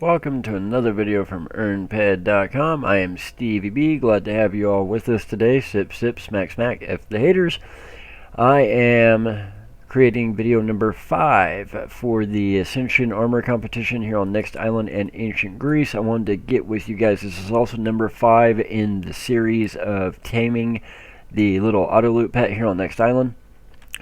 Welcome to another video from EarnPED.com. I am StevieB. Glad to have you all with us today. Sip, sip, smack, smack, F the haters. I am creating video number 5 for the Ascension Armor competition here on Next Island and Ancient Greece. I wanted to get with you guys. This is also number 5 in the series of Taming the little auto loot pet here on Next Island.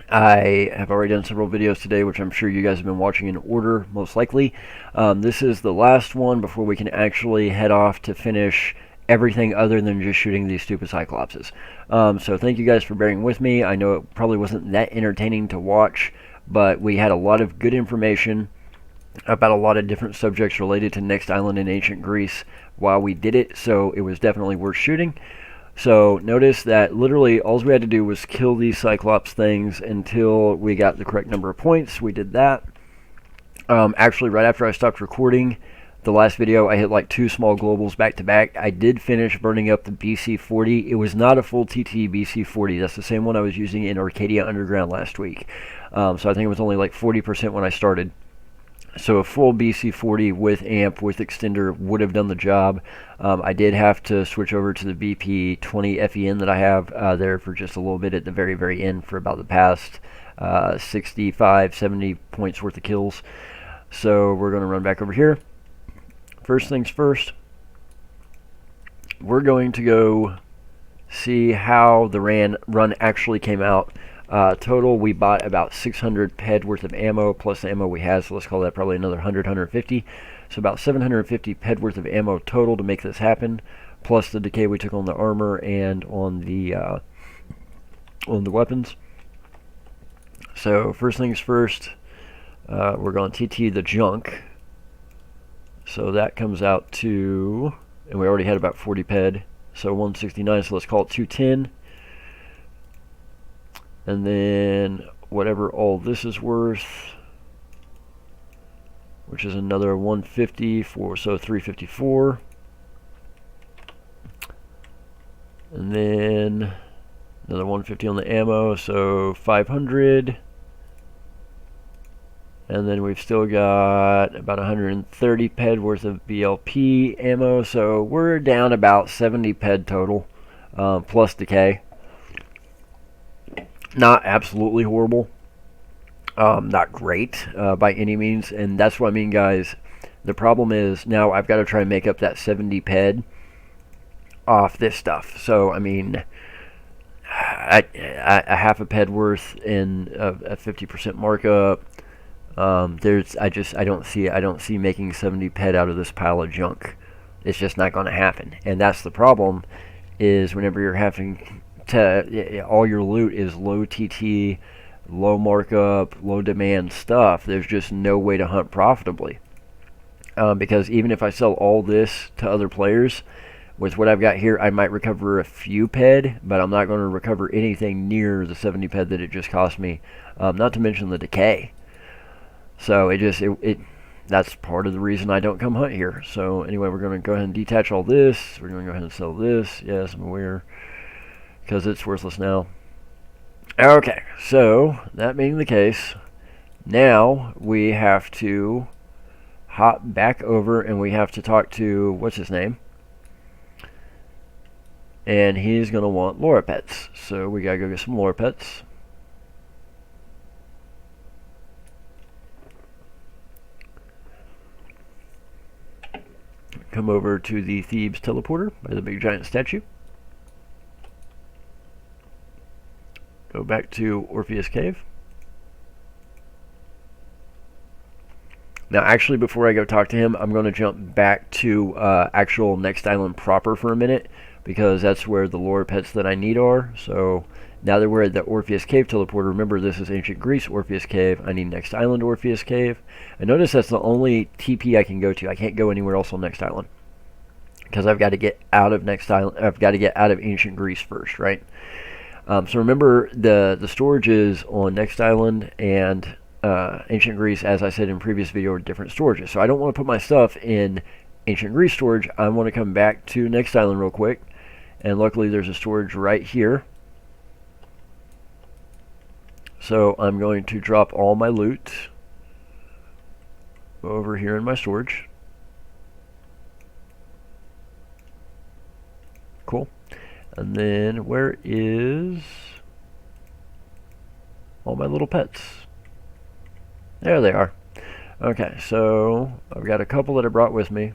I have already done several videos today, which I'm sure you guys have been watching in order, most likely. This is the last one before we can actually head off to finish everything other than just shooting these stupid Cyclopses. So thank you guys for bearing with me. I know it probably wasn't that entertaining to watch, but we had a lot of good information about a lot of different subjects related to Next Island and Ancient Greece while we did it, so it was definitely worth shooting. So notice that literally all we had to do was kill these Cyclops things until we got the correct number of points. We did that. Actually, right after I stopped recording the last video, I hit like 2 small globals back to back. I did finish burning up the BC-40. It was not a full TT BC-40. That's the same one I was using in Arcadia Underground last week. So I think it was only like 40% when I started. So a full BC-40 with amp, with extender, would have done the job. I did have to switch over to the BP-20 FEN that I have there for just a little bit at the very, very end for about the past 65, 70 points worth of kills. So we're going to run back over here. First things first, we're going to go see how the run actually came out. Total, we bought about 600 PED worth of ammo, plus the ammo we had, so let's call that probably another 100, 150. So about 750 PED worth of ammo total to make this happen, plus the decay we took on the armor and on the weapons. So first things first, we're going to TT the junk. So that comes out to, and we already had about 40 PED, so 169, so let's call it 210. And then whatever all this is worth, which is another 150 for, so 354. And then another 150 on the ammo, so 500. And then we've still got about 130 PED worth of BLP ammo, so we're down about 70 PED total, plus decay. Not absolutely horrible, not great by any means, and that's what I mean, guys. The problem is now I've got to try and make up that 70 PED off this stuff. So I mean, a half a PED worth in a 50% markup. I don't see making 70 PED out of this pile of junk. It's just not going to happen, and that's the problem. Is whenever you're having all your loot is low TT, low markup, low demand stuff, there's just no way to hunt profitably. Because even if I sell all this to other players, with what I've got here, I might recover a few PED, but I'm not going to recover anything near the 70 PED that it just cost me, not to mention the decay. So that's part of the reason I don't come hunt here. So anyway, we're going to go ahead and detach all this. We're going to go ahead and sell this. Yes, I'm aware, because it's worthless now. Okay, so that being the case, now we have to hop back over and we have to talk to, what's his name? And he's going to want LorePets. So we got to go get some LorePets. Come over to the Thebes teleporter by the big giant statue. Go back to Orpheus Cave. Now, actually, before I go talk to him, I'm going to jump back to actual Next Island proper for a minute, because that's where the lore pets that I need are. So now that we're at the Orpheus Cave teleporter, remember this is Ancient Greece Orpheus Cave. I need Next Island Orpheus Cave. And notice that's the only TP I can go to. I can't go anywhere else on Next Island, because I've got to get out of Next Island. I've got to get out of Ancient Greece first, right? So remember, the storages on Next Island and Ancient Greece, as I said in previous video, are different storages. So I don't want to put my stuff in Ancient Greece storage. I want to come back to Next Island real quick, and luckily there's a storage right here. So I'm going to drop all my loot over here in my storage. cool. And then where is all my little pets? There they are. Okay, so I've got a couple that I brought with me.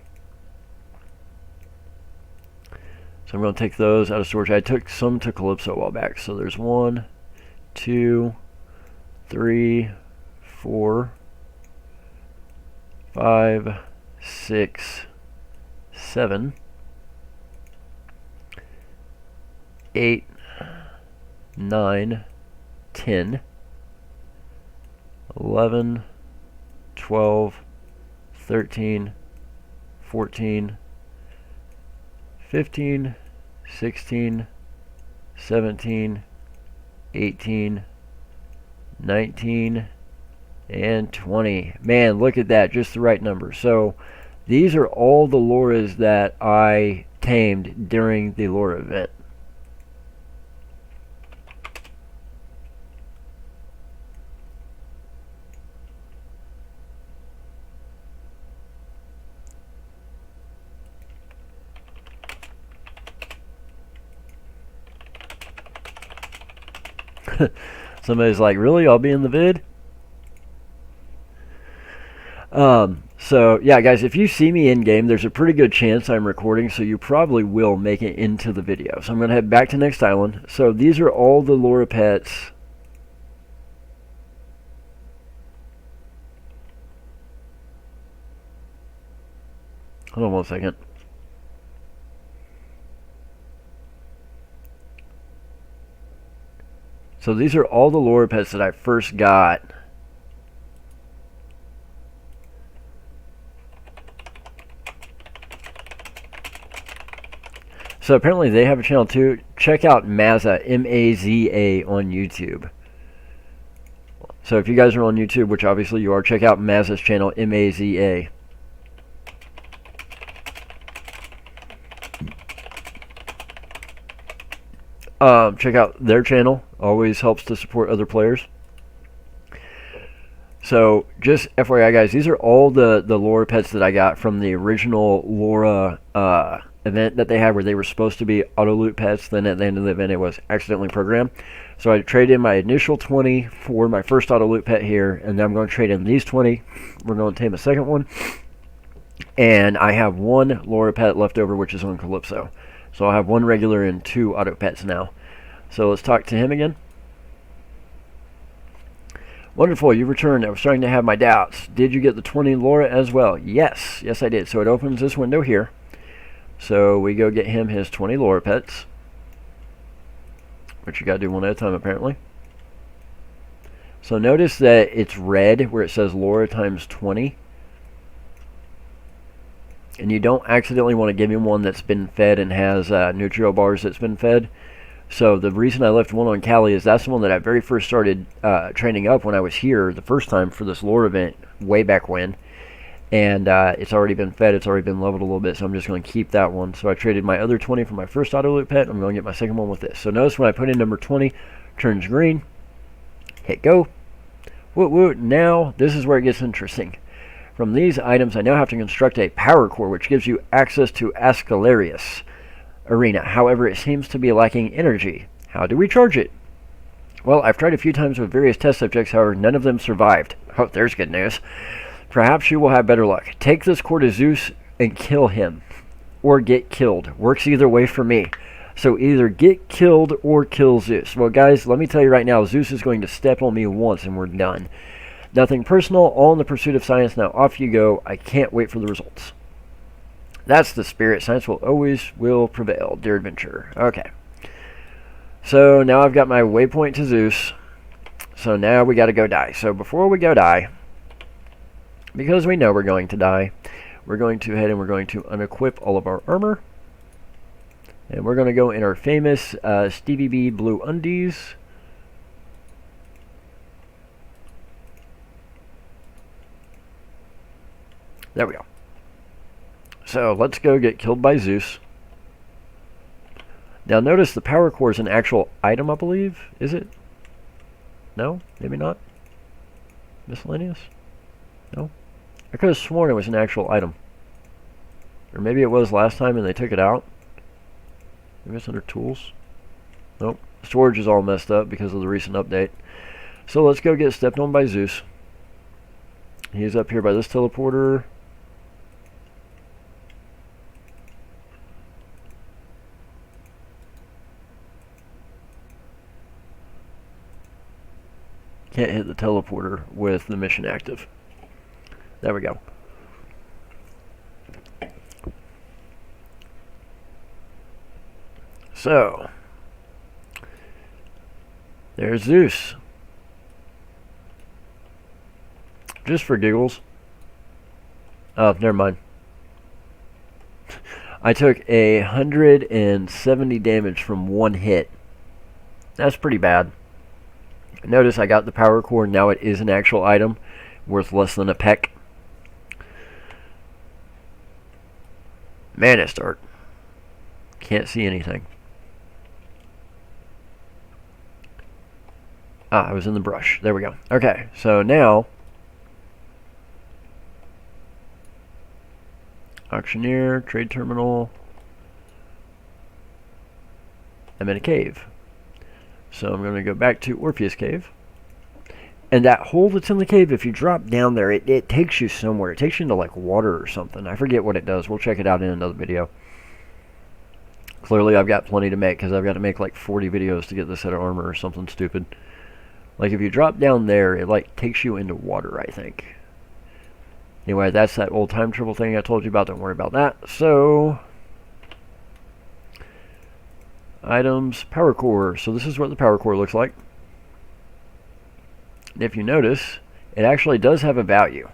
So I'm going to take those out of storage. I took some to Calypso a while back. So there's 1, 2, 3, 4, 5, 6, 7, 8, 9, 10, 11, 12, 13, 14, 15, 16, 17, 18, 19, and 20. Man, look at that, just the right number. So these are all the Lauras that I tamed during the Laura event. Somebody's like, really? I'll be in the vid? So yeah, guys, if you see me in game, there's a pretty good chance I'm recording, so you probably will make it into the video. So I'm going to head back to Next Island. So these are all the Laura pets. Hold on one second. So these are all the Laura pets that I first got. So apparently they have a channel too. Check out Mazza, M-A-Z-A, on YouTube. So if you guys are on YouTube, which obviously you are, check out Mazza's channel, M-A-Z-A. Check out their channel. Always helps to support other players. So just FYI, guys, these are all the Laura pets that I got from the original Laura event that they had, where they were supposed to be auto loot pets. Then at the end of the event, it was accidentally programmed. So I traded in my initial 20 for my first auto loot pet here, and then I'm going to trade in these 20. We're going to tame a second one, and I have one Laura pet left over, which is on Calypso. So I'll have one regular and 2 auto pets now. So let's talk to him again. Wonderful, you returned. I was starting to have my doubts. Did you get the 20 Laura as well? Yes, yes I did. So it opens this window here. So we go get him his 20 Laura pets, which you gotta do one at a time apparently. So notice that it's red where it says Laura times 20. And you don't accidentally want to give him one that's been fed and has Nutrio bars that's been fed. So the reason I left one on Cali is that's the one that I very first started training up when I was here the first time for this Laura event way back when. And it's already been fed, it's already been leveled a little bit, so I'm just going to keep that one. So I traded my other 20 for my first auto loot pet. I'm going to get my second one with this. So notice when I put in number 20, turns green, hit go. Woot woot, now this is where it gets interesting. From these items, I now have to construct a power core, which gives you access to Ascalarius Arena. However, it seems to be lacking energy. How do we charge it? Well, I've tried a few times with various test subjects, however, none of them survived. Oh, there's good news. Perhaps you will have better luck. Take this core to Zeus and kill him. Or get killed. Works either way for me. So either get killed or kill Zeus. Well, guys, let me tell you right now, Zeus is going to step on me once and we're done. Nothing personal, all in the pursuit of science. Now off you go. I can't wait for the results. That's the spirit. Science will prevail, dear adventurer. Okay. So now I've got my waypoint to Zeus. So now we got to go die. So before we go die, because we know we're going to die, we're going to head and we're going to unequip all of our armor. And we're going to go in our famous StevieB blue undies. There we go. So let's go get killed by Zeus. Now notice the power core is an actual item, I believe. Is it? No? Maybe not? Miscellaneous? No? I could have sworn it was an actual item. Or maybe it was last time and they took it out. Maybe it's under tools. Nope. Storage is all messed up because of the recent update. So let's go get stepped on by Zeus. He's up here by this teleporter. Can't hit the teleporter with the mission active. There we go. So, there's Zeus. Just for giggles. Oh, never mind. I took 170 damage from one hit. That's pretty bad. Notice I got the power core. Now it is an actual item worth less than a peck. Man, it's dark. Can't see anything. Ah, I was in the brush. There we go. Okay, so now auctioneer, trade terminal. I'm in a cave. So I'm going to go back to Orpheus Cave. And that hole that's in the cave, if you drop down there, it takes you somewhere. It takes you into like water or something. I forget what it does. We'll check it out in another video. Clearly I've got plenty to make because I've got to make like 40 videos to get this set of armor or something stupid. Like if you drop down there, it like takes you into water, I think. Anyway, that's that old time travel thing I told you about. Don't worry about that. So, items, power core. So this is what the power core looks like. And if you notice, it actually does have a value.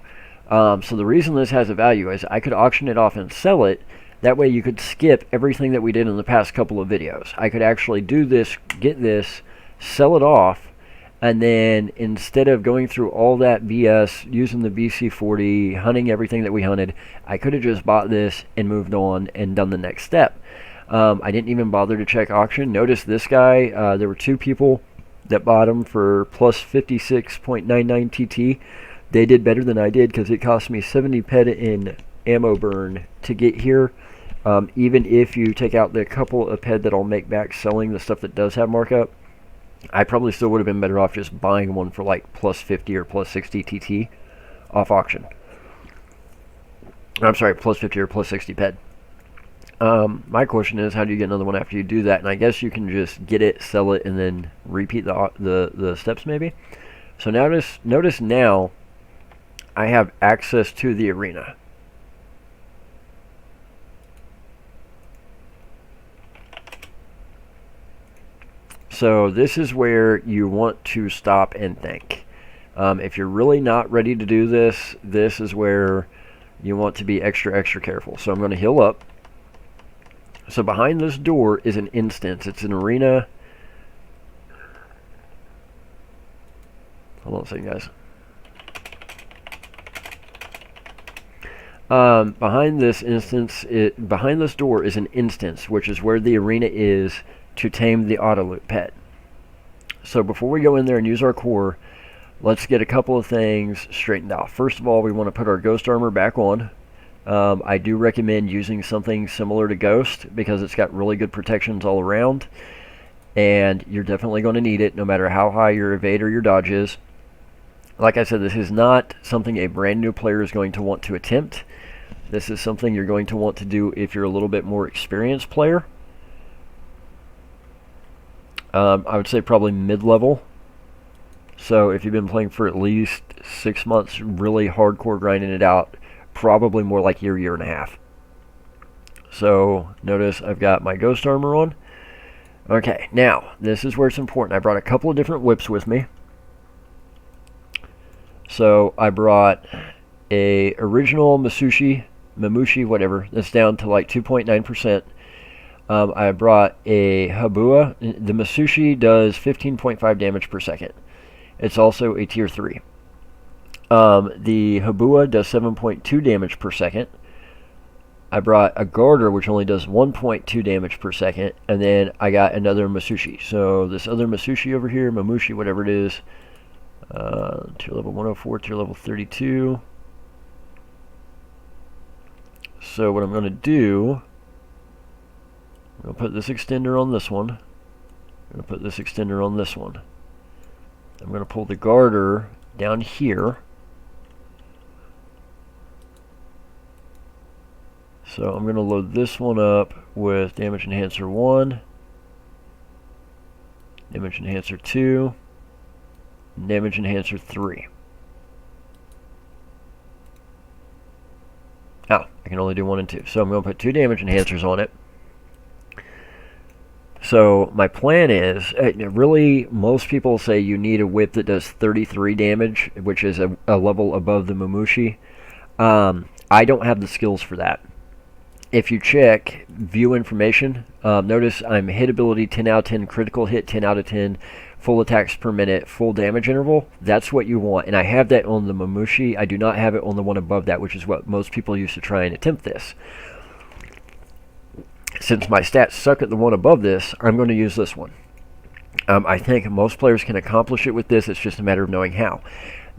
So the reason this has a value is I could auction it off and sell it. That way you could skip everything that we did in the past couple of videos. I could actually do this, get this, sell it off, and then instead of going through all that BS, using the BC40, hunting everything that we hunted, I could have just bought this and moved on and done the next step. I didn't even bother to check auction. Notice this guy, there were two people that bought him for plus 56.99 TT. They did better than I did because it cost me 70 PED in ammo burn to get here. Even if you take out the couple of PED that I'll make back selling the stuff that does have markup, I probably still would have been better off just buying one for like plus 50 or plus 60 TT off auction. I'm sorry, plus 50 or plus 60 PED. My question is, how do you get another one after you do that? And I guess you can just get it, sell it, and then repeat the steps maybe. So notice now I have access to the arena. So this is where you want to stop and think. If you're really not ready to do this, this is where you want to be extra careful. So I'm going to heal up. So behind this door is an instance. It's an arena. Hold on a second, guys. Behind this instance, behind this door is an instance, which is where the arena is to tame the auto-loot pet. So before we go in there and use our core, let's get a couple of things straightened out. First of all, we want to put our ghost armor back on. I do recommend using something similar to Ghost because it's got really good protections all around, and you're definitely going to need it no matter how high your evade or your dodge is. Like I said, this is not something a brand new player is going to want to attempt. This is something you're going to want to do if you're a little bit more experienced player. I would say probably mid-level. So if you've been playing for at least 6 months, really hardcore grinding it out, probably more like year and a half. So notice I've got my ghost armor on. Okay, now this is where it's important. I brought a couple of different whips with me. So I brought a original Mamushi, whatever, that's down to like 2.9%. I brought a Habua. The Masushi does 15.5 damage per second. It's also a tier 3. The Habua does 7.2 damage per second. I brought a Garter, which only does 1.2 damage per second. And then I got another Masushi. So this other Masushi over here, Mamushi, whatever it is, tier level 104, tier level 32. So what I'm going to do... I'm going to put this extender on this one. I'm going to put this extender on this one. I'm going to pull the garter down here. So I'm going to load this one up with damage enhancer 1, damage enhancer 2, and damage enhancer 3. Oh, I can only do 1 and 2. So I'm going to put 2 damage enhancers on it. So my plan is, really, most people say you need a whip that does 33 damage, which is a level above the Mamushi. I don't have the skills for that. If you check view information, notice I'm hit ability 10 out of 10, critical hit 10 out of 10, full attacks per minute, full damage interval. That's what you want, and I have that on the Mamushi. I do not have it on the one above that, which is what most people use to try and attempt this. Since my stats suck at the one above this, I'm going to use this one. I think most players can accomplish it with this. It's just a matter of knowing how.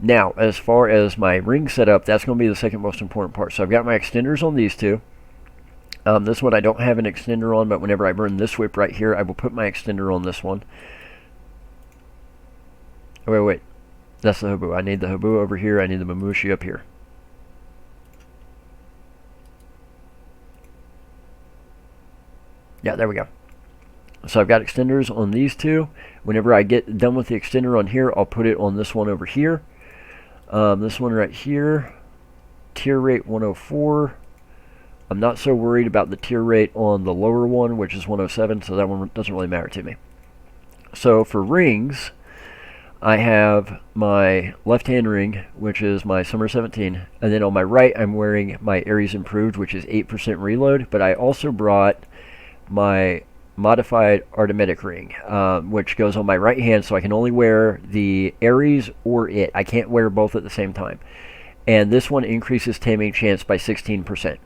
Now, as far as my ring setup, that's going to be the second most important part. So I've got my extenders on these two. This one I don't have an extender on, but whenever I burn this whip right here, I will put my extender on this one. Oh, wait. That's the Habu. I need the Habu over here. I need the Mamushi up here. Yeah, there we go. So I've got extenders on these two. Whenever I get done with the extender on here, I'll put it on this one over here. This one right here, tier rate 104. I'm not so worried about the tier rate on the lower one, which is 107, so that one doesn't really matter to me. So for rings, I have my left-hand ring, which is my Summer 17, and then on my right, I'm wearing my Ares Improved, which is 8% reload, but I also brought my modified Artemetic ring, which goes on my right hand, so I can only wear the Ares or it. I can't wear both at the same time. And this one increases taming chance by 16%.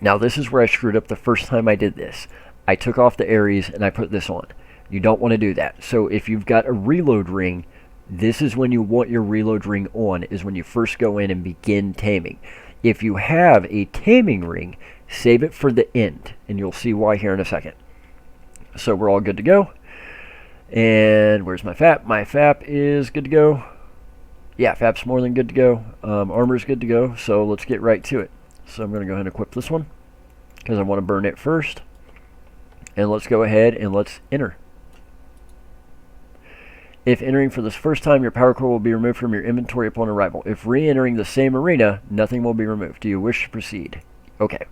Now this is where I screwed up the first time I did this. I took off the Ares and I put this on. You don't want to do that. So if you've got a reload ring, this is when you want your reload ring on, is when you first go in and begin taming. If you have a taming ring, save it for the end, and you'll see why here in a second. So we're all good to go. And where's my FAP? My FAP is good to go. Yeah, FAP's more than good to go. Armor's good to go, so let's get right to it. So I'm going to go ahead and equip this one, because I want to burn it first. And let's go ahead and let's enter. If entering for the first time, your power core will be removed from your inventory upon arrival. If re-entering the same arena, nothing will be removed. Do you wish to proceed? Okay.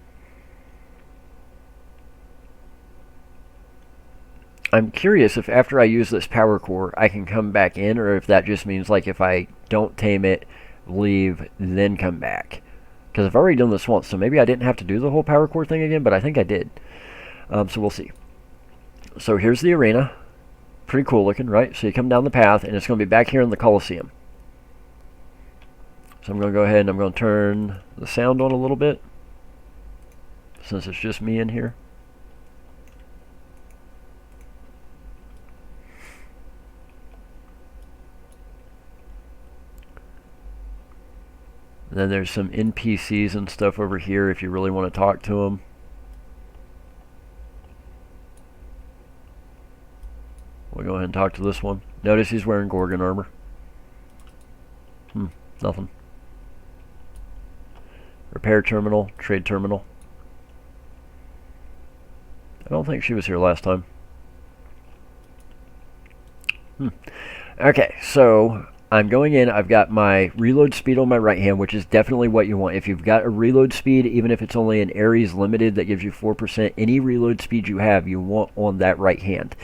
I'm curious if after I use this power core, I can come back in, or if that just means like if I don't tame it, leave, then come back. Because I've already done this once, so maybe I didn't have to do the whole power core thing again, but I think I did. So we'll see. So here's the arena. Pretty cool looking, right? So you come down the path, and it's going to be back here in the Coliseum. So I'm going to go ahead and I'm going to turn the sound on a little bit, since it's just me in here. And then there's some NPCs and stuff over here if you really want to talk to them. We'll go ahead and talk to this one. Notice he's wearing Gorgon armor. Nothing. Repair terminal, trade terminal. I don't think she was here last time. Okay, so I'm going in. I've got my reload speed on my right hand, which is definitely what you want. If you've got a reload speed, even if it's only an Ares limited that gives you 4%, any reload speed you have, you want on that right hand.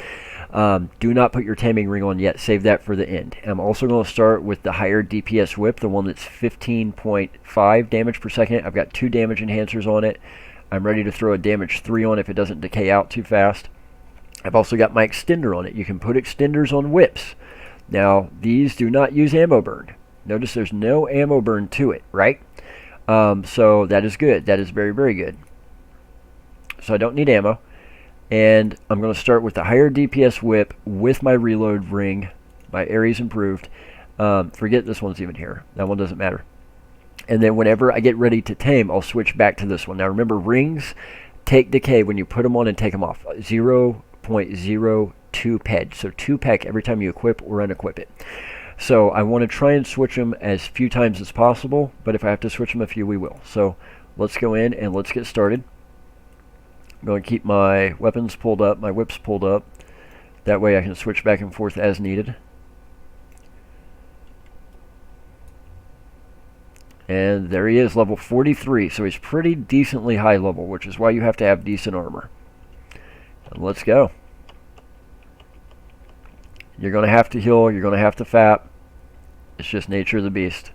Do not put your taming ring on yet. Save that for the end. I'm also going to start with the higher DPS whip, the one that's 15.5 damage per second. I've got 2 damage enhancers on it. I'm ready to throw a damage 3 on if it doesn't decay out too fast. I've also got my extender on it. You can put extenders on whips. Now, these do not use ammo burn. Notice there's no ammo burn to it, right? So that is good. That is very, very good. So I don't need ammo. And I'm going to start with the higher DPS whip with my reload ring, my Ares Improved. Forget this one's even here. That one doesn't matter. And then whenever I get ready to tame, I'll switch back to this one. Now remember, rings take decay when you put them on and take them off. 0.02 PED. So 2 PEC every time you equip or unequip it. So I want to try and switch them as few times as possible, but if I have to switch them a few, we will. So let's go in and let's get started. I'm going to keep my weapons pulled up, my whips pulled up. That way I can switch back and forth as needed. And there he is, level 43. So he's pretty decently high level, which is why you have to have decent armor. And let's go. You're going to have to heal, you're going to have to fap. It's just nature of the beast.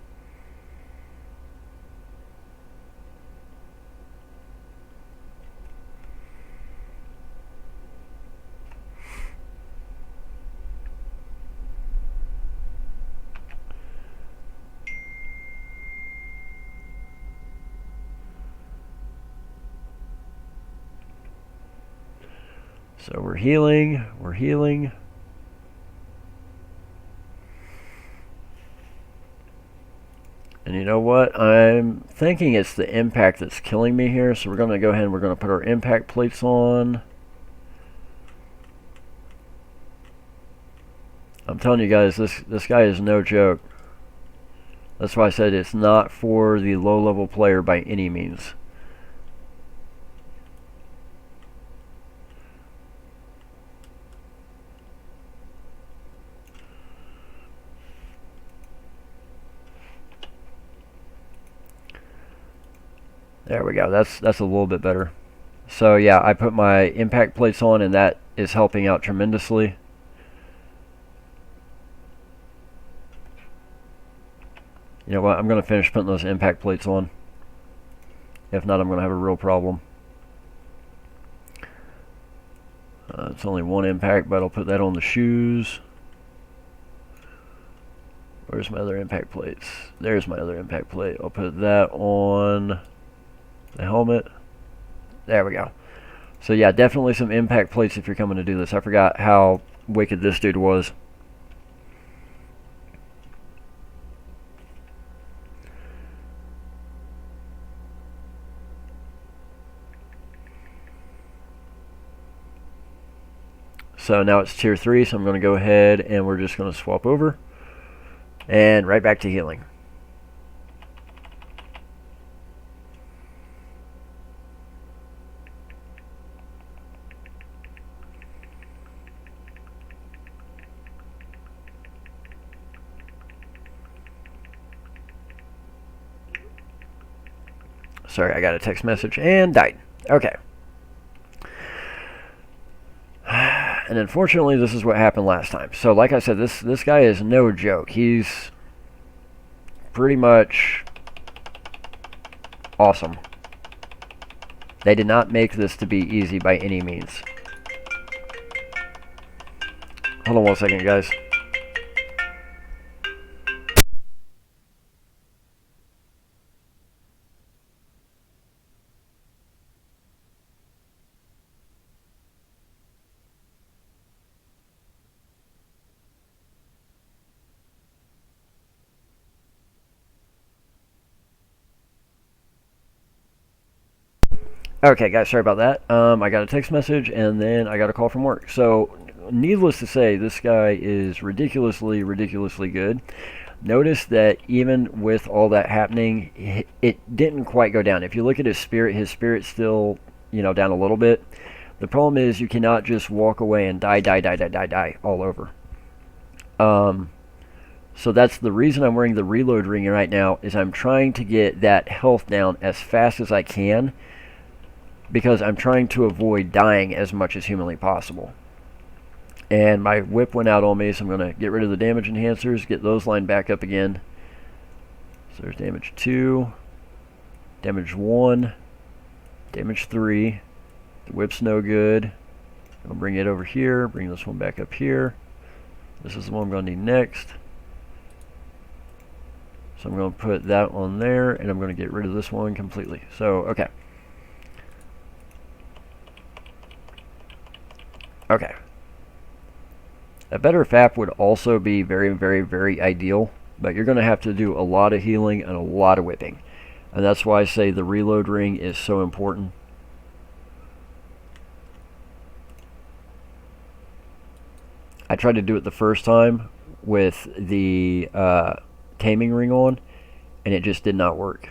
So we're healing, we're healing. And you know what? I'm thinking it's the impact that's killing me here. So we're going to go ahead and we're going to put our impact plates on. I'm telling you guys, this guy is no joke. That's why I said it's not for the low-level player by any means. There we go. That's a little bit better. So yeah, I put my impact plates on and that is helping out tremendously. You know what? I'm going to finish putting those impact plates on. If not, I'm going to have a real problem. It's only one impact, but I'll put that on the shoes. Where's my other impact plates? There's my other impact plate. I'll put that on the helmet. There we go. So yeah, definitely some impact plates if you're coming to do this. I forgot how wicked this dude was. So now it's tier 3, so I'm going to go ahead and we're just going to swap over. And right back to healing. Sorry, I got a text message and died. Okay. And unfortunately, this is what happened last time. So like I said, this guy is no joke. He's pretty much awesome. They did not make this to be easy by any means. Hold on one second, guys. Okay, guys, sorry about that. I got a text message and then I got a call from work. So, needless to say, this guy is ridiculously good. Notice that even with all that happening, it didn't quite go down. If you look at his spirit's still, you know, down a little bit. The problem is you cannot just walk away and die all over. So that's the reason I'm wearing the reload ring right now, is I'm trying to get that health down as fast as I can, because I'm trying to avoid dying as much as humanly possible. And my whip went out on me, so I'm going to get rid of the damage enhancers, get those lined back up again. So there's damage 2, damage 1, damage 3. The whip's no good. I'll bring it over here, bring this one back up here. This is the one I'm going to need next. So I'm going to put that on there, and I'm going to get rid of this one completely. So, okay. Okay. A better FAP would also be very ideal, but you're going to have to do a lot of healing and a lot of whipping. And that's why I say the reload ring is so important. I tried to do it the first time with the taming ring on, and it just did not work.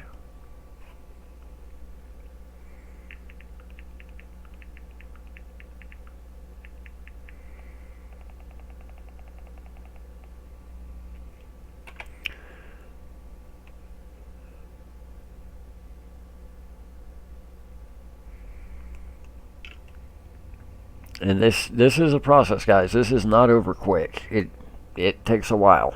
And this is a process, guys. This is not over quick. It takes a while.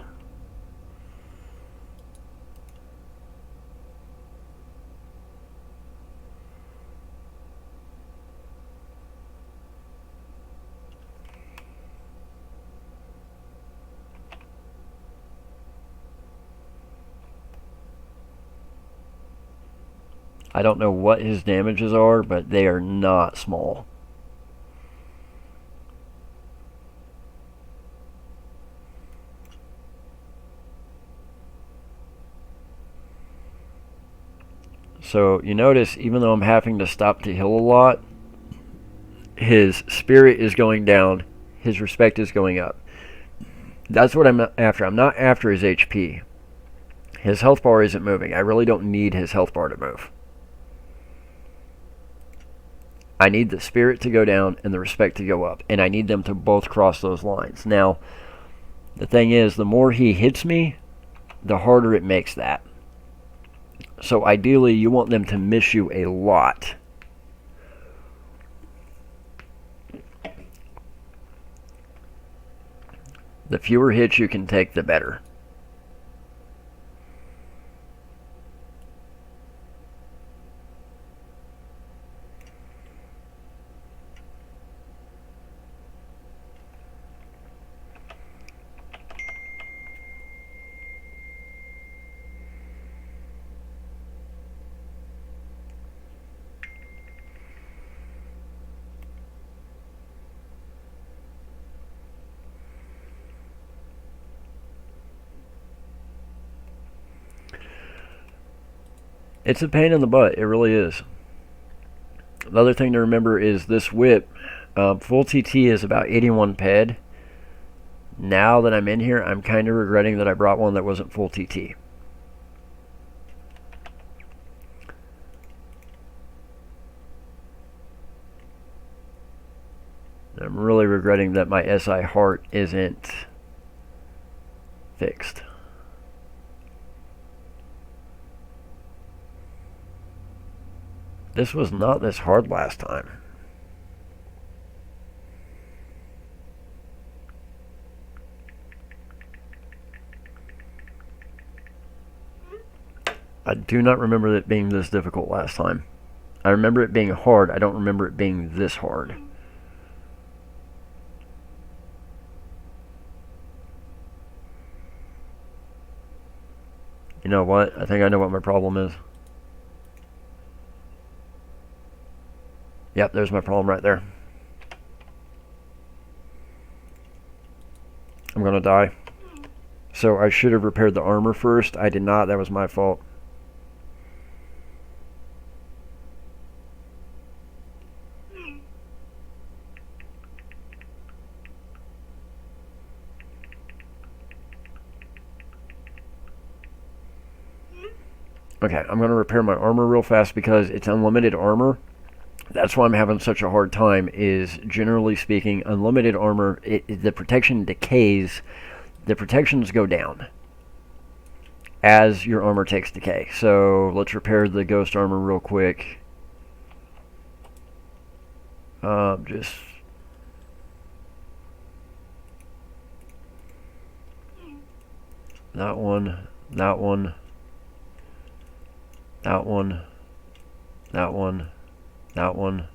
I don't know what his damages are, but they are not small. So you notice, even though I'm having to stop to heal a lot, his spirit is going down, his respect is going up. That's what I'm after. I'm not after his HP. His health bar isn't moving. I really don't need his health bar to move. I need the spirit to go down and the respect to go up, and I need them to both cross those lines. Now, the thing is, the more he hits me, the harder it makes that. So ideally, you want them to miss you a lot. The fewer hits you can take, the better. It's a pain in the butt. It really is. The other thing to remember is this whip, full TT is about 81 PED. Now that I'm in here, I'm kind of regretting that I brought one that wasn't full TT. I'm really regretting that my SI heart isn't fixed. This was not this hard last time. I do not remember it being this difficult last time. I remember it being hard. I don't remember it being this hard. You know what? I think I know what my problem is. Yep, there's my problem right there. I'm gonna die. So I should have repaired the armor first. I did not. That was my fault. Okay, I'm going to repair my armor real fast because it's unlimited armor. That's why I'm having such a hard time, is generally speaking, unlimited armor, the protection decays. The protections go down as your armor takes decay. So let's repair the ghost armor real quick. Just... that one, that one, that one, that one, that one,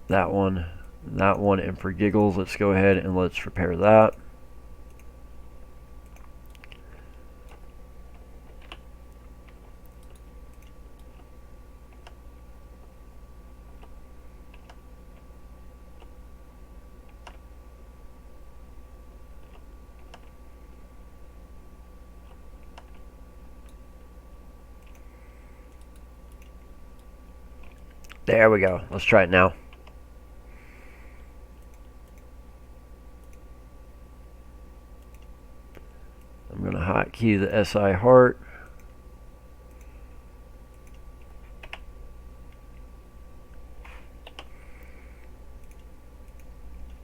that one, that one, and for giggles, let's go ahead and let's repair that. There we go. Let's try it now. key the SI heart.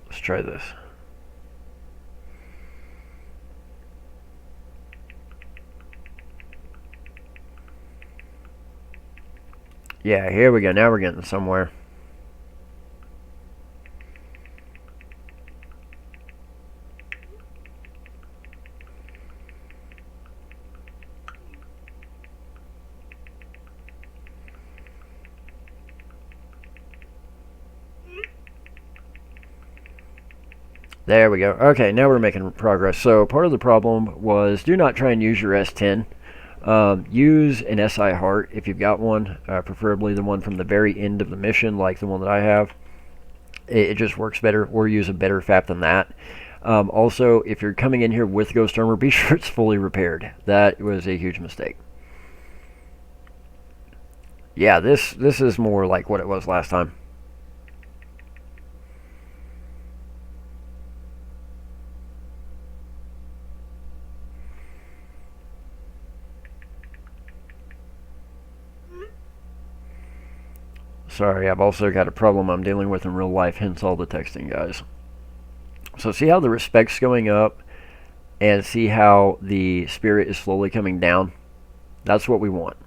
Let's try this. Yeah, here we go. Now we're getting somewhere. There we go. Okay, now we're making progress. So part of the problem was do not try and use your S10. Use an SI heart if you've got one, preferably the one from the very end of the mission, like the one that I have. It just works better, or use a better FAP than that. Also, if you're coming in here with Ghost Armor, be sure it's fully repaired. That was a huge mistake. Yeah, this is more like what it was last time. Sorry, I've also got a problem I'm dealing with in real life, hence all the texting, guys. So see how the respect's going up, and see how the spirit is slowly coming down? That's what we want.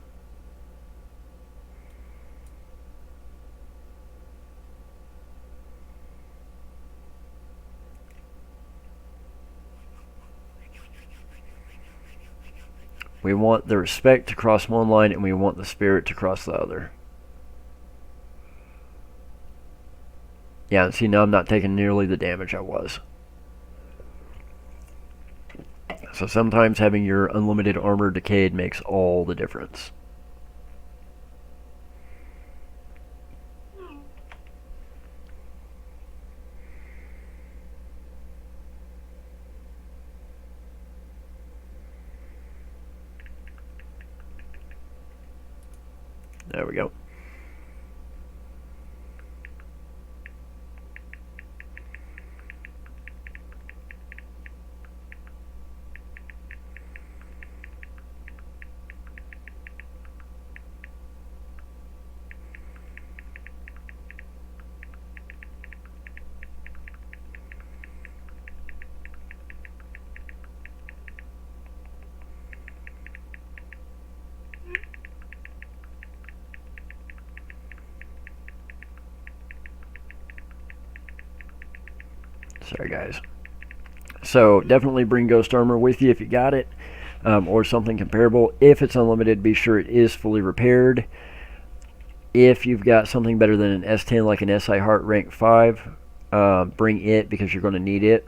We want the respect to cross one line, and we want the spirit to cross the other. Yeah, see, now I'm not taking nearly the damage I was. So sometimes having your unlimited armor decayed makes all the difference. There we go. Sorry, guys. So definitely bring Ghost Armor with you if you got it, or something comparable. If it's unlimited, be sure it is fully repaired. If you've got something better than an S10, like an SI Heart Rank 5, bring it, because you're going to need it.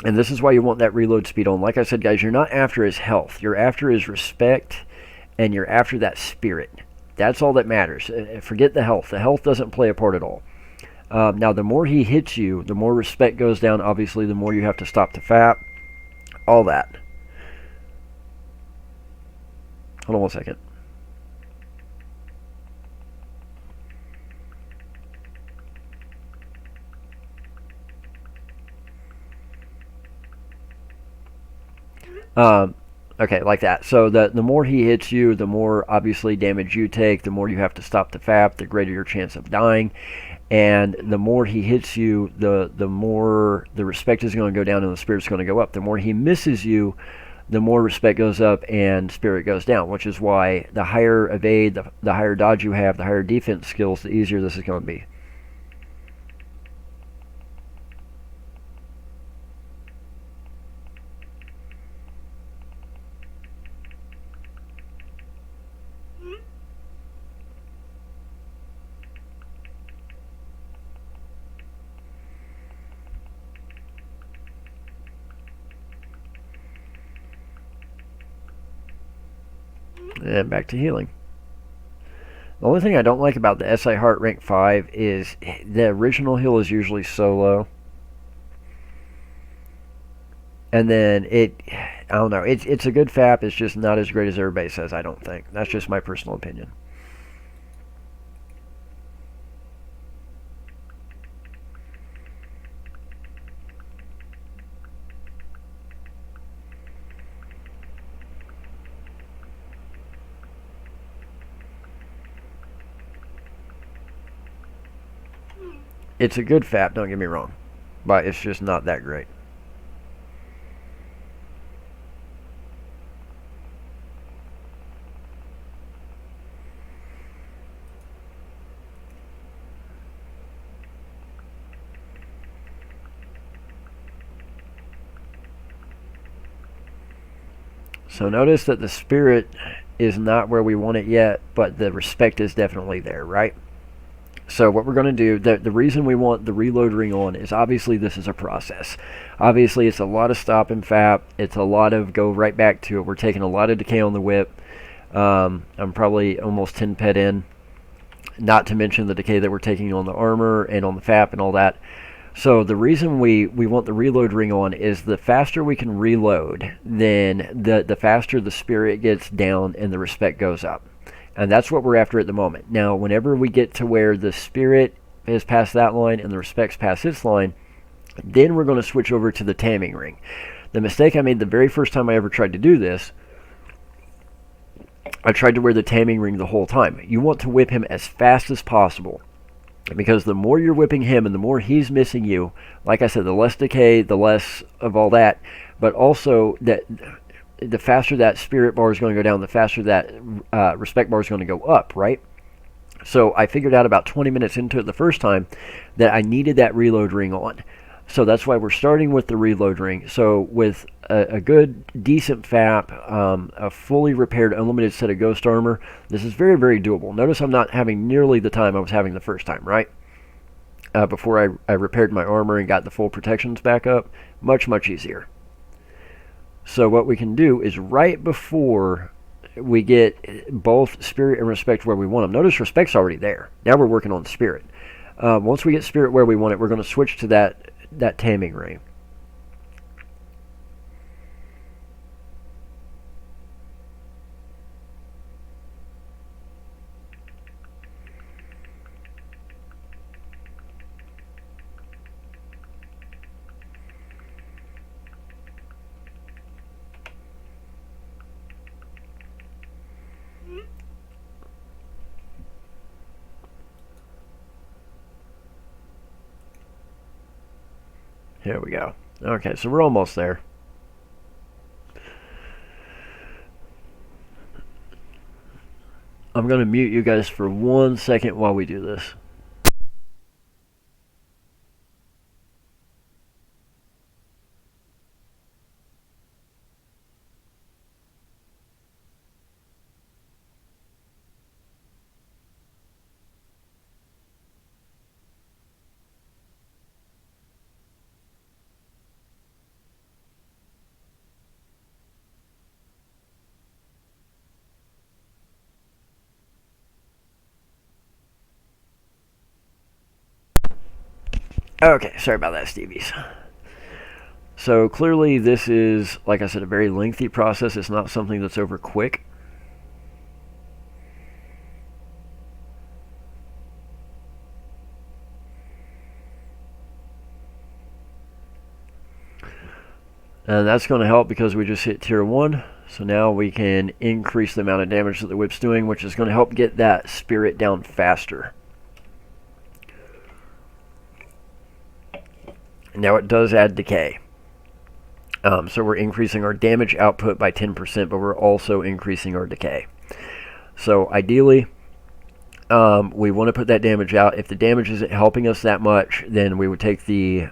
And this is why you want that reload speed on. Like I said, guys, you're not after his health. You're after his respect, and you're after that spirit. That's all that matters. Forget the health. The health doesn't play a part at all. Now, the more he hits you, the more respect goes down. Obviously, the more you have to stop to FAP. All that. Hold on one second. Okay, like that. So the more he hits you, the more obviously damage you take, the more you have to stop the FAP, the greater your chance of dying. And the more he hits you, the more the respect is going to go down and the spirit's going to go up. The more he misses you, the more respect goes up and spirit goes down, which is why the higher evade, the higher dodge you have, the higher defense skills, the easier this is going to be. And back to healing. The only thing I don't like about the SI Heart Rank 5 is the original heal is usually so low. And then I don't know, it's a good FAP, it's just not as great as everybody says, I don't think. That's just my personal opinion. It's a good FAP, don't get me wrong, but it's just not that great. So notice that the spirit is not where we want it yet, but the respect is definitely there, right? So what we're going to do, the reason we want the reload ring on is obviously this is a process. Obviously it's a lot of stop and fap. It's a lot of go right back to it. We're taking a lot of decay on the whip. I'm probably almost 10 ped in, not to mention the decay that we're taking on the armor and on the fap and all that. So the reason we want the reload ring on is the faster we can reload, then the faster the spirit gets down and the respect goes up. And that's what we're after at the moment. Now, whenever we get to where the spirit is past that line and the respect's past its line, then we're going to switch over to the taming ring. The mistake I made the very first time I ever tried to do this, I tried to wear the taming ring the whole time. You want to whip him as fast as possible, because the more you're whipping him and the more he's missing you, like I said, the less decay, the less of all that, but also that the faster that spirit bar is going to go down, the faster that respect bar is going to go up, right? So I figured out about 20 minutes into it the first time that I needed that reload ring on. So that's why we're starting with the reload ring. So with a good, decent FAP, a fully repaired, unlimited set of ghost armor, this is very, very doable. Notice I'm not having nearly the time I was having the first time, right? Before I repaired my armor and got the full protections back up. Much, much easier. So what we can do is right before we get both spirit and respect where we want them. Notice respect's already there. Now we're working on spirit. Once we get spirit where we want it, we're going to switch to that taming ring. Here we go. Okay, so we're almost there. I'm going to mute you guys for 1 second while we do this. Okay, sorry about that, Stevies. So clearly this is, like I said, a very lengthy process. It's not something that's over quick. And that's going to help because we just hit tier 1. So now we can increase the amount of damage that the whip's doing, which is going to help get that spirit down faster. Now it does add decay. So we're increasing our damage output by 10%, but we're also increasing our decay. So ideally, we want to put that damage out. If the damage isn't helping us that much, then we would take the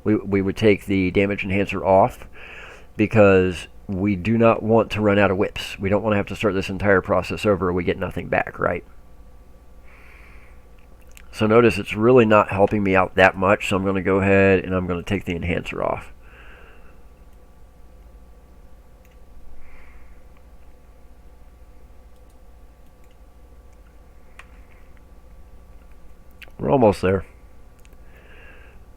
we would take the damage enhancer off, because we do not want to run out of whips. We don't want to have to start this entire process over and we get nothing back, right? So notice it's really not helping me out that much, so I'm going to go ahead and I'm going to take the enhancer off. We're almost there.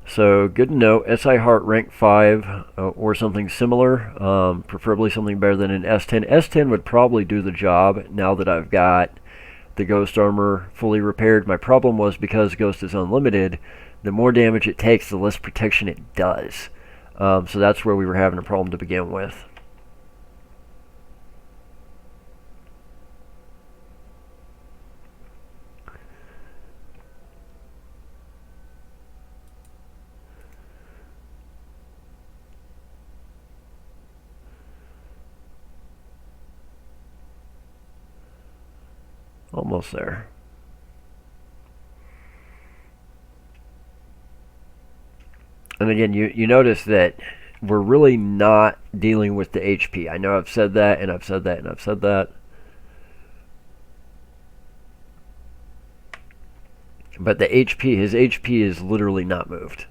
So good to know, SI Heart rank 5 or something similar, preferably something better than an S10. S10 would probably do the job now that I've got the Ghost Armor fully repaired. My problem was because Ghost is unlimited, the more damage it takes, the less protection it does. So that's where we were having a problem to begin with. Almost there. And again, you notice that we're really not dealing with the HP. I know I've said that, and I've said that, and I've said that. But the HP, his HP is literally not moved.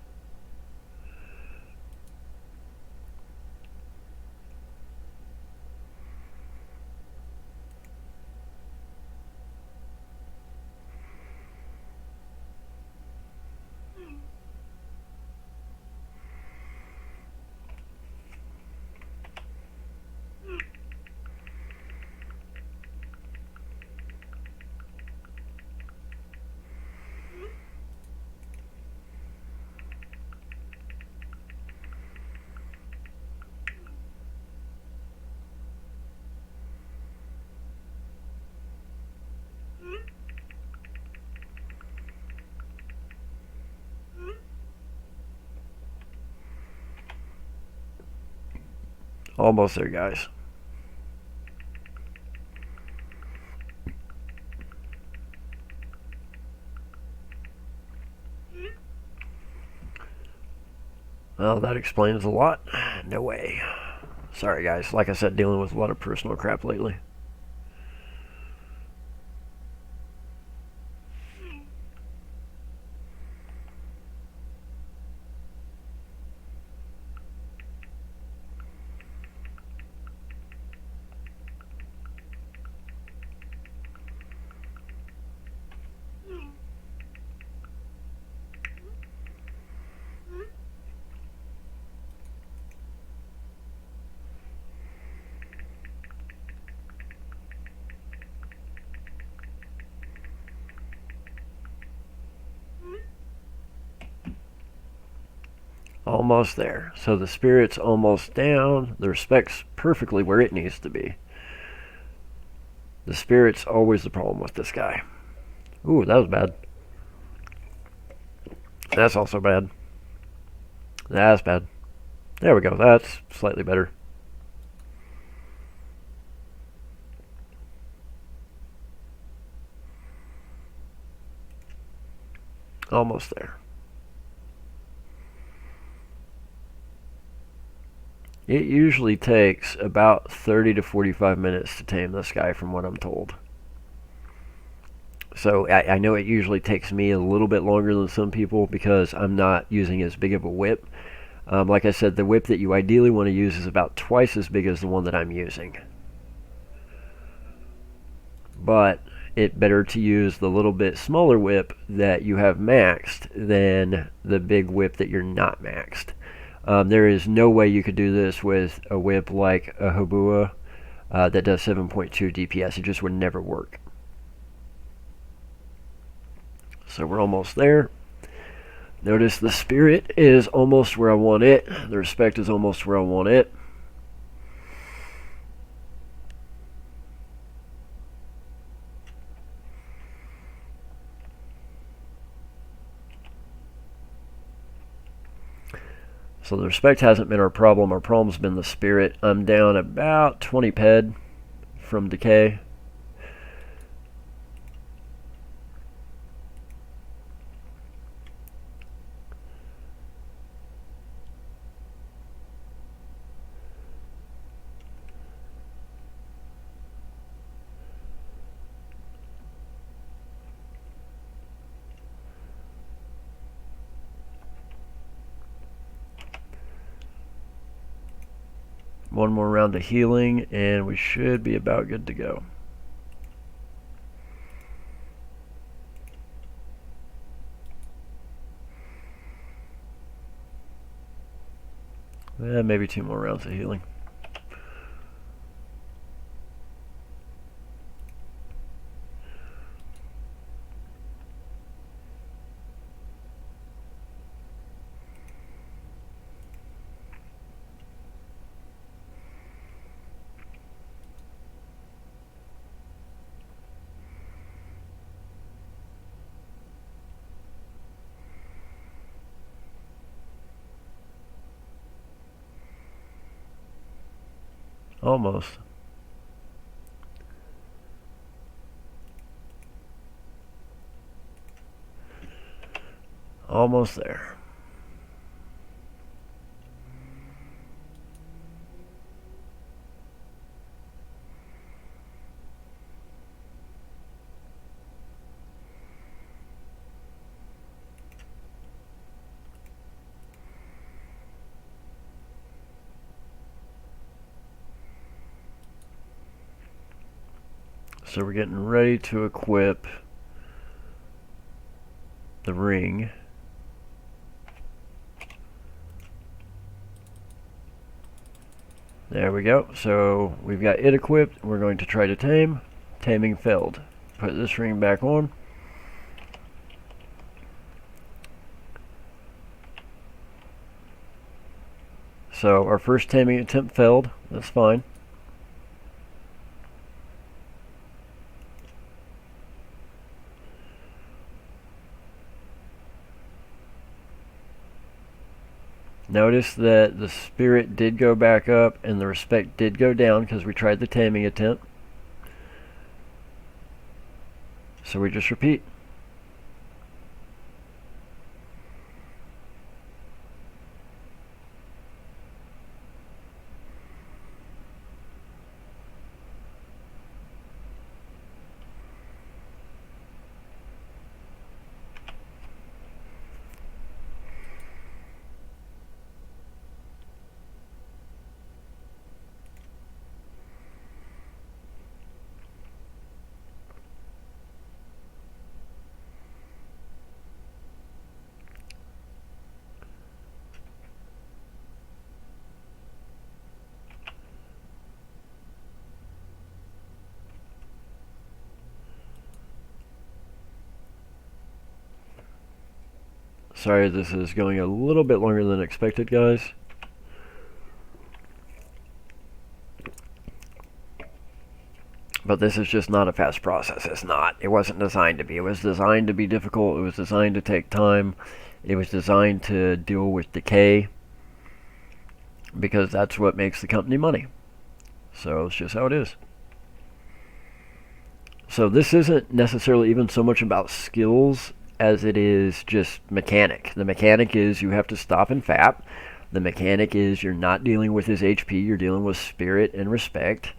Almost there, guys. Well, that explains a lot. No way. Sorry, guys. Like I said, dealing with a lot of personal crap lately. Almost there. So the spirit's almost down. The respect's perfectly where it needs to be. The spirit's always the problem with this guy. Ooh, that was bad. That's also bad. That's bad. There we go. That's slightly better. Almost there. It usually takes about 30 to 45 minutes to tame this guy from what I'm told. So I know it usually takes me a little bit longer than some people because I'm not using as big of a whip. Like I said, the whip that you ideally want to use is about twice as big as the one that I'm using. But it's better to use the little bit smaller whip that you have maxed than the big whip that you're not maxed. There is no way you could do this with a whip like a Habua that does 7.2 DPS. It just would never work. So we're almost there. Notice the spirit is almost where I want it. The respect is almost where I want it. So the respect hasn't been our problem. Our problem's been the spirit. I'm down about 20 PED from decay. One more round of healing, and we should be about good to go. Maybe 2 more rounds of healing. Almost. Almost there. So we're getting ready to equip the ring. There we go. So we've got it equipped. We're going to try to tame. Taming failed. Put this ring back on. So our first taming attempt failed. That's fine. Notice that the spirit did go back up and the respect did go down because we tried the taming attempt. So we just repeat. Sorry, this is going a little bit longer than expected, guys. But this is just not a fast process. It's not. It wasn't designed to be. It was designed to be difficult. It was designed to take time. It was designed to deal with decay. Because that's what makes the company money. So it's just how it is. So this isn't necessarily even so much about skills as it is just mechanic. The mechanic is you have to stop and fap. The mechanic is you're not dealing with his HP, you're dealing with spirit and respect.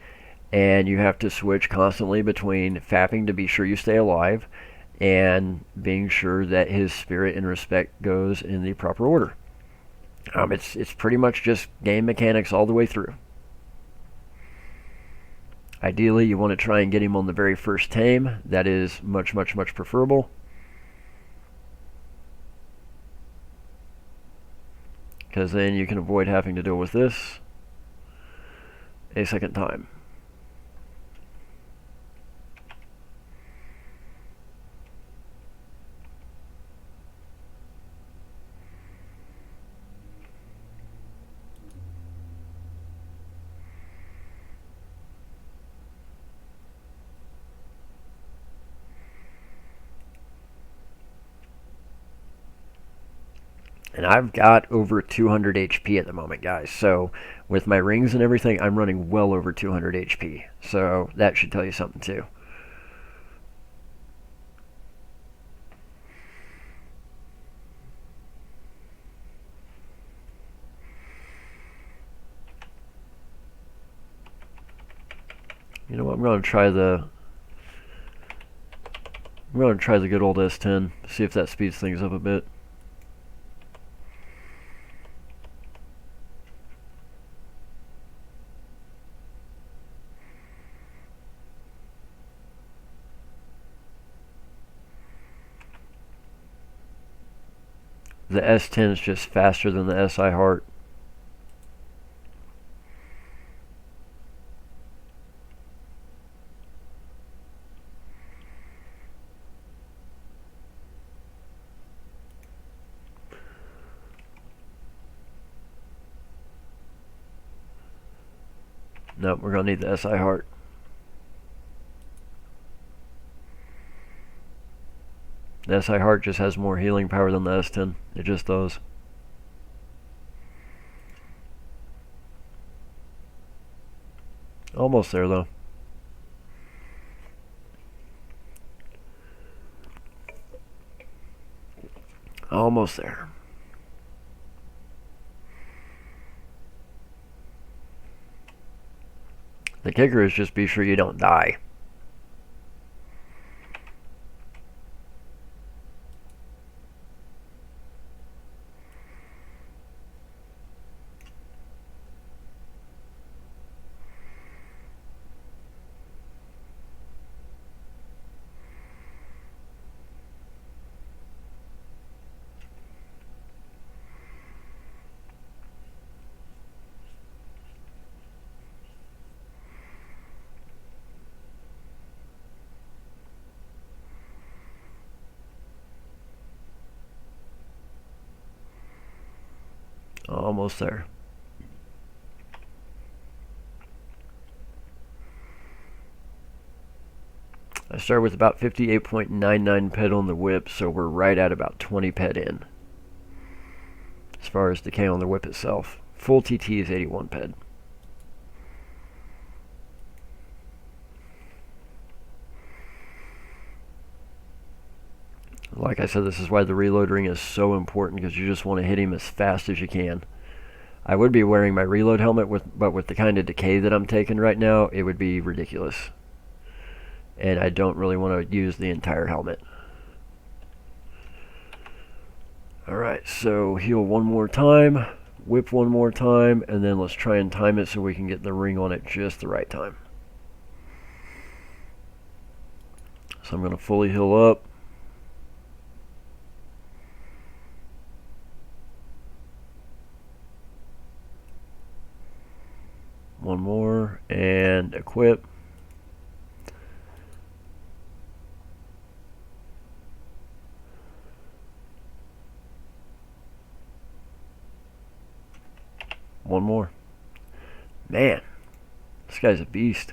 And you have to switch constantly between fapping to be sure you stay alive and being sure that his spirit and respect goes in the proper order. It's pretty much just game mechanics all the way through. Ideally, you want to try and get him on the very first tame. That is much, much, much preferable. Because then you can avoid having to deal with this a second time. And I've got over 200 HP at the moment, guys. So with my rings and everything, I'm running well over 200 HP. So that should tell you something too. You know what? I'm going to try the good old S10. See if that speeds things up a bit. The S10 is just faster than the SI Heart. Nope, we're going to need the SI Heart. The SI Heart just has more healing power than the S10. It just does. Almost there, though. Almost there. The kicker is just be sure you don't die. Almost there. I started with about 58.99 ped on the whip, so we're right at about 20 ped in. As far as decay on the whip itself. Full TT is 81 ped. Like I said, this is why the reload ring is so important, because you just want to hit him as fast as you can. I would be wearing my reload helmet, but with the kind of decay that I'm taking right now, it would be ridiculous. And I don't really want to use the entire helmet. Alright, so heal one more time, whip one more time, and then let's try and time it so we can get the ring on it just the right time. So I'm going to fully heal up. One more, and equip. One more. Man, this guy's a beast.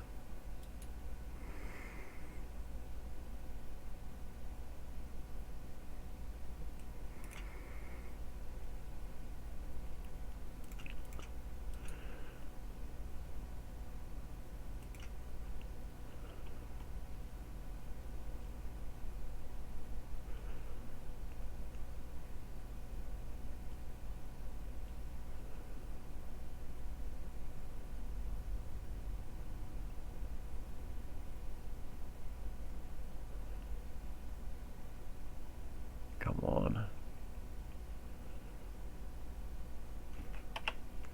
Come on.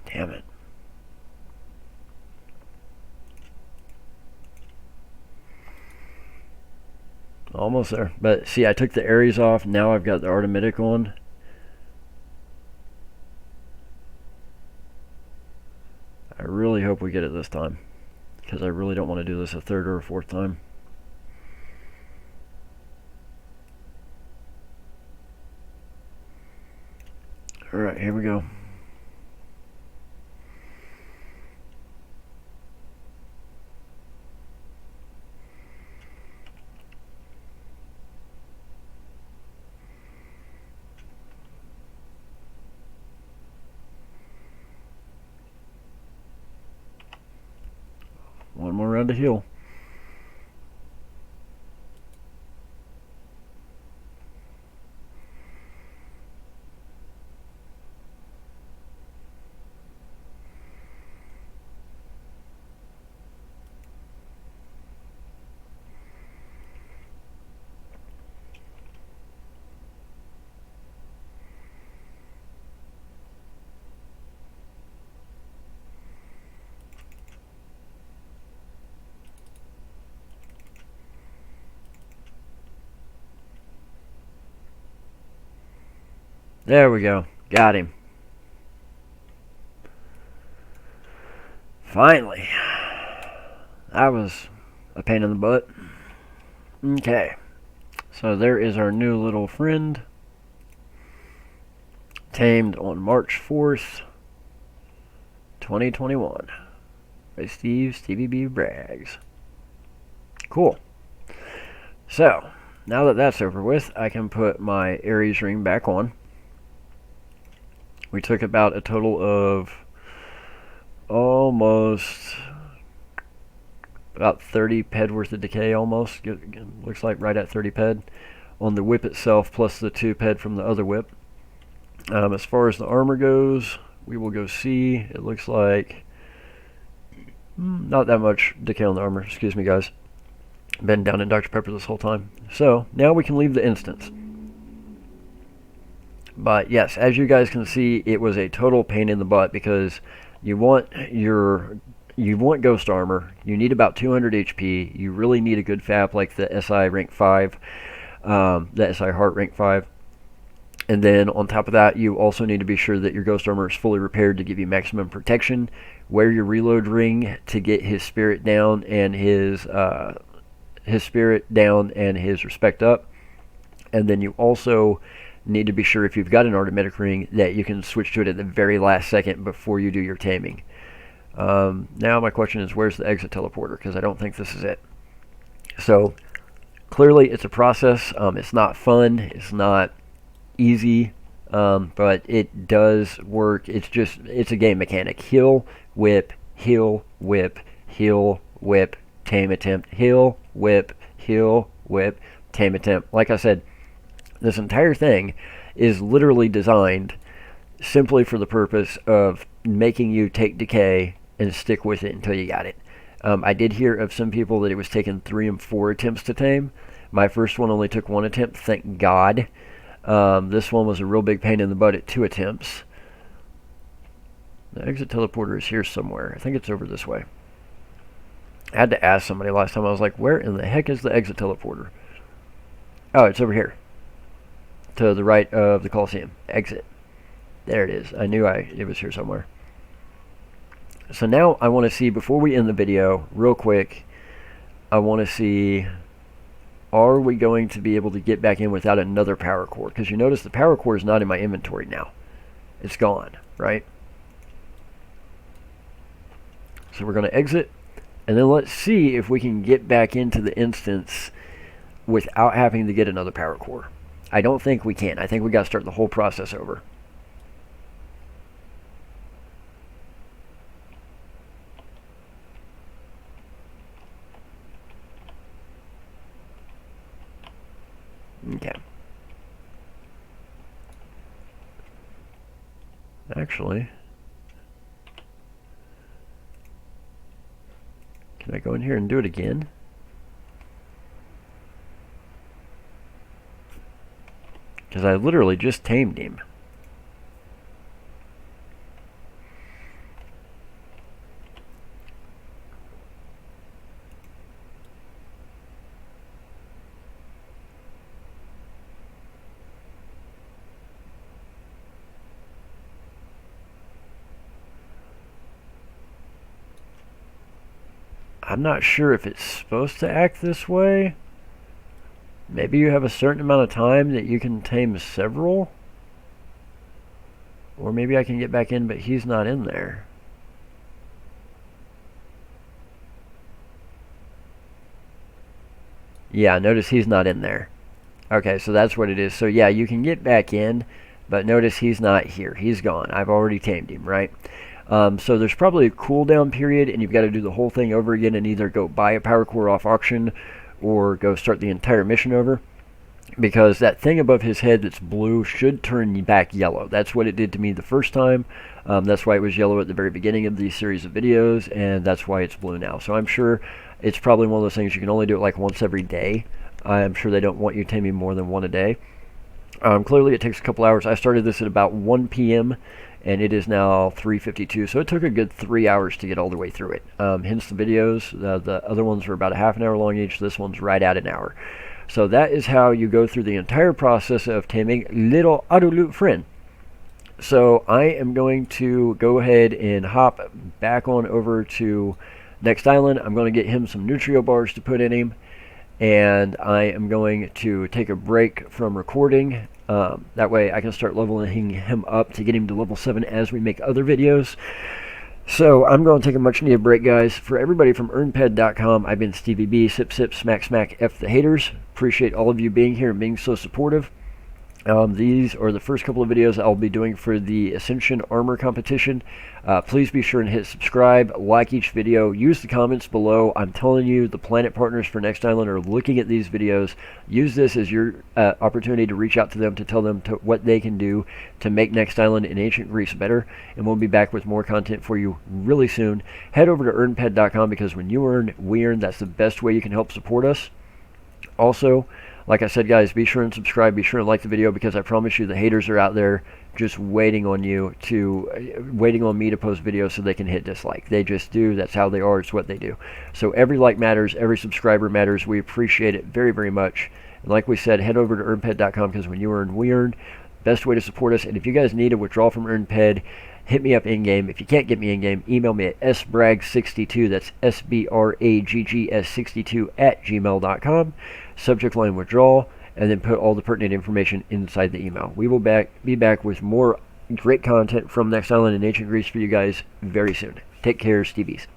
Damn it. Almost there. But see, I took the Aries off. Now I've got the Artemitic on. I really hope we get it this time, because I really don't want to do this a third or a fourth time. Alright, here we go. One more round to heal. There we go. Got him. Finally. That was a pain in the butt. Okay. So there is our new little friend. Tamed on March 4th, 2021. By StevieB Brags. Cool. So, now that that's over with, I can put my Aries ring back on. We took about a total of almost about 30 ped worth of decay almost. Looks like right at 30 ped. on the whip itself, plus the 2 PED from the other whip. As far as the armor goes, we will go see. It looks like not that much decay on the armor. Excuse me, guys. Been down in Dr. Pepper this whole time. So now we can leave the instance. But yes, as you guys can see, it was a total pain in the butt because you want ghost armor. You need about 200 HP. You really need a good FAP like the SI rank 5, the SI Heart rank 5. And then on top of that, you also need to be sure that your ghost armor is fully repaired to give you maximum protection. Wear your reload ring to get his spirit down and his respect up. And then you also need to be sure, if you've got an automatic ring, that you can switch to it at the very last second before you do your taming. Now my question is, where's the exit teleporter? Because I don't think this is it. So clearly it's a process. It's not fun. It's not easy, but it does work. It's a game mechanic. Heal, whip, heal, whip, heal, whip, tame attempt, heal, whip, tame attempt. Like I said, this entire thing is literally designed simply for the purpose of making you take decay and stick with it until you got it. I did hear of some people that it was taking 3 and 4 attempts to tame. My first one only took 1 attempt, thank God. This one was a real big pain in the butt at 2 attempts. The exit teleporter is here somewhere. I think it's over this way. I had to ask somebody last time. I was like, where in the heck is the exit teleporter? Oh, it's over here. To the right of the Coliseum. Exit. There it is. I knew it was here somewhere. So now I want to see, before we end the video, real quick, I want to see, are we going to be able to get back in without another power core? Because you notice the power core is not in my inventory now. It's gone, right? So we're going to exit, and then let's see if we can get back into the instance without having to get another power core. I don't think we can. I think we got to start the whole process over. Okay. Actually, can I go in here and do it again? Because I literally just tamed him. I'm not sure if it's supposed to act this way. Maybe you have a certain amount of time that you can tame several. Or maybe I can get back in, but he's not in there. Yeah, notice he's not in there. Okay, so that's what it is. So yeah, you can get back in, but notice he's not here. He's gone. I've already tamed him, right? So there's probably a cooldown period, and you've got to do the whole thing over again and either go buy a power core off auction or go start the entire mission over, because that thing above his head that's blue should turn back yellow. That's what it did to me the first time. That's why it was yellow at the very beginning of these series of videos, and that's why it's blue now. So I'm sure it's probably one of those things you can only do it like once every day. I'm sure they don't want you taming more than 1 a day. Clearly it takes a couple hours. I started this at about 1 p.m. and it is now 3:52, so it took a good 3 hours to get all the way through it. Hence the videos. The other ones were about a half an hour long each. This one's right at an hour. So that is how you go through the entire process of taming little Autoloot friend. So I am going to go ahead and hop back on over to Next Island. I'm going to get him some Nutrio bars to put in him, and I am going to take a break from recording. That way I can start leveling him up to get him to level 7 as we make other videos. So I'm going to take a much needed break, guys. For everybody from EarnPED.com, I've been StevieB, sip, sip, smack, smack, F the haters. Appreciate all of you being here and being so supportive. These are the first couple of videos I'll be doing for the Ascension Armor competition. Please be sure and hit subscribe, like each video, use the comments below. I'm telling you, the planet partners for Next Island are looking at these videos. Use this as your opportunity to reach out to them, to tell them what they can do to make Next Island in ancient Greece better. And we'll be back with more content for you really soon. Head over to EarnPED.com, because when you earn, we earn. That's the best way you can help support us. Also, like I said, guys, be sure and subscribe, be sure and like the video, because I promise you the haters are out there just waiting on me to post videos so they can hit dislike. They just do. That's how they are. It's what they do. So every like matters, every subscriber matters. We appreciate it very, very much. And like we said, head over to EarnPED.com, because when you earn, we earn. Best way to support us. And if you guys need a withdrawal from EarnPED, hit me up in-game. If you can't get me in-game, email me at sbragg62, that's SBRAGGS62 at gmail.com. Subject line withdrawal, and then put all the pertinent information inside the email. We will be back with more great content from Next Island in ancient Greece for you guys very soon. Take care, StevieBs.